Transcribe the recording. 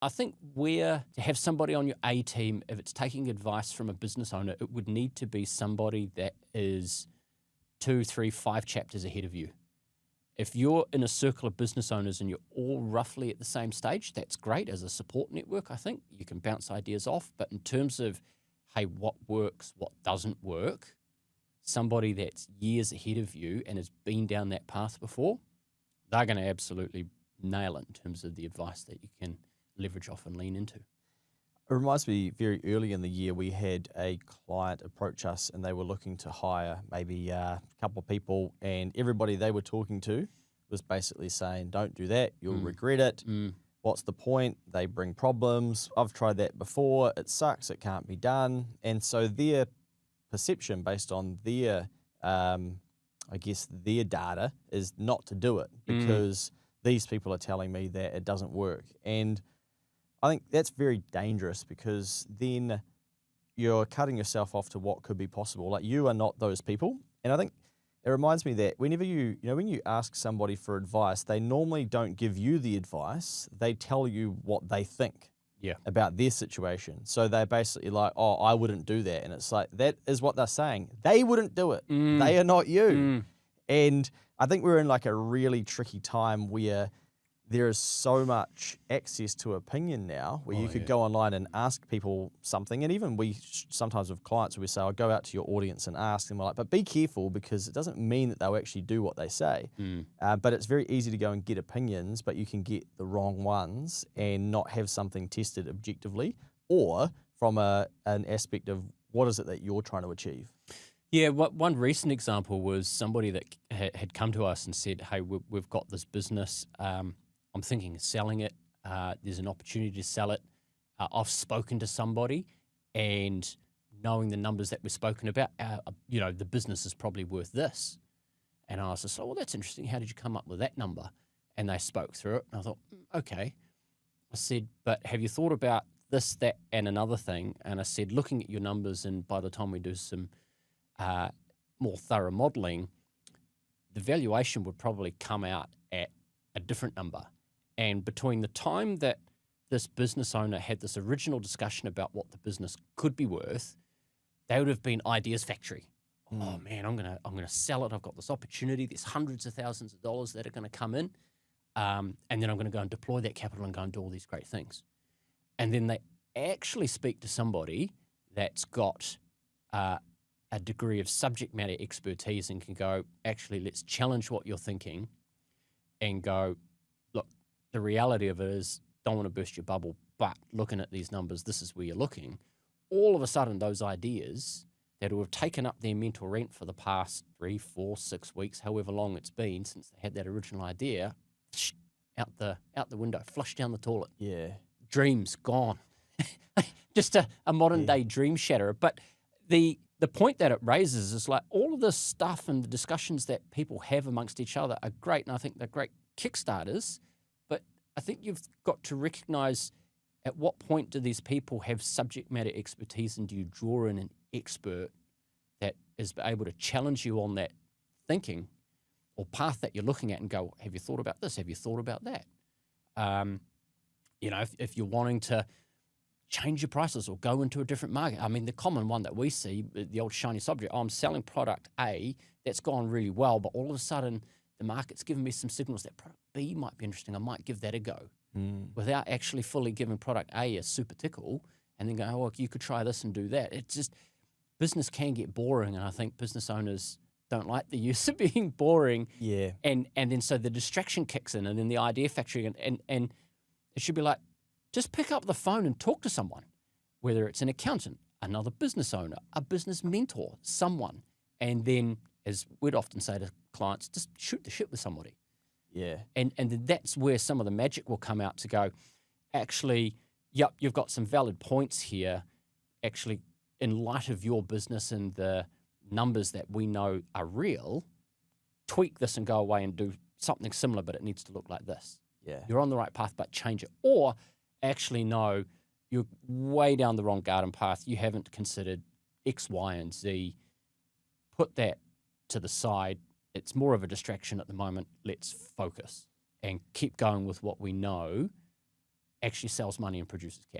I think where to have somebody on your A team, if it's taking advice from a business owner, it would need to be somebody that is 2, 3, 5 chapters ahead of you. If you're in a circle of business owners and you're all roughly at the same stage, that's great as a support network, I think. You can bounce ideas off. But in terms of, hey, what works, what doesn't work, somebody that's years ahead of you and has been down that path before, they're going to absolutely nail it in terms of the advice that you can leverage off and lean into. It reminds me, very early in the year, we had a client approach us and they were looking to hire maybe a couple of people, and everybody they were talking to was basically saying, don't do that, you'll regret it. What's the point? They bring problems. I've tried that before. It sucks. It can't be done. And so their perception based on their, I guess, their data is not to do it because these people are telling me that it doesn't work. And I think that's very dangerous because then you're cutting yourself off to what could be possible. Like, you are not those people. And I think it reminds me that whenever when you ask somebody for advice, they normally don't give you the advice. They tell you what they think about their situation. So they're basically like, oh, I wouldn't do that. And it's like, that is what they're saying. They wouldn't do it. They are not you. And I think we're in like a really tricky time where there is so much access to opinion now where you could go online and ask people something. And even we sometimes with clients, we say, I'll go out to your audience and ask them, like, but be careful because it doesn't mean that they'll actually do what they say. But it's very easy to go and get opinions, but you can get the wrong ones and not have something tested objectively or from an aspect of what is it that you're trying to achieve. Yeah, one recent example was somebody that had come to us and said, hey, we've got this business. I'm thinking of selling it. There's an opportunity to sell it. I've spoken to somebody, and knowing the numbers that we've spoken about, the business is probably worth this. And I was just like, well, that's interesting. How did you come up with that number? And they spoke through it, and I thought, okay. I said, but have you thought about this, that, and another thing? And I said, looking at your numbers, and by the time we do some more thorough modelling, the valuation would probably come out at a different number. And between the time that this business owner had this original discussion about what the business could be worth, they would have been ideas factory. Oh man, I'm gonna sell it. I've got this opportunity. There's hundreds of thousands of dollars that are going to come in, and then I'm going to go and deploy that capital and go and do all these great things. And then they actually speak to somebody that's got a degree of subject matter expertise and can go, actually, let's challenge what you're thinking, and go, look, the reality of it is, don't want to burst your bubble, but looking at these numbers, this is where you're looking. All of a sudden, those ideas that have taken up their mental rent for the past 3, 4, 6 weeks, however long it's been since they had that original idea, out the window, flushed down the toilet. Yeah. Dreams gone. Just a modern day dream shatterer. But the point that it raises is like all of this stuff and the discussions that people have amongst each other are great, and I think they're great kickstarters, but I think you've got to recognize at what point do these people have subject matter expertise, and do you draw in an expert that is able to challenge you on that thinking or path that you're looking at and go, have you thought about this? Have you thought about that? If you're wanting to change your prices or go into a different market. I mean, the common one that we see, the old shiny subject, I'm selling product A, that's gone really well, but all of a sudden the market's given me some signals that product B might be interesting. I might give that a go without actually fully giving product A a super tickle and then go, oh, well, you could try this and do that. It's just, business can get boring, and I think business owners don't like the use of being boring. Yeah. And then so the distraction kicks in, and then the idea factory, and it should be like, just pick up the phone and talk to someone, whether it's an accountant, another business owner, a business mentor, someone. And then, as we'd often say to clients, just shoot the shit with somebody. Yeah. And then that's where some of the magic will come out to go, actually, yep, you've got some valid points here. Actually, in light of your business and the numbers that we know are real, tweak this and go away and do something similar, but it needs to look like this. Yeah. You're on the right path, but change it. Or actually, no, you're way down the wrong garden path. You haven't considered X, Y, and Z. Put that to the side. It's more of a distraction at the moment. Let's focus and keep going with what we know actually sells money and produces cash.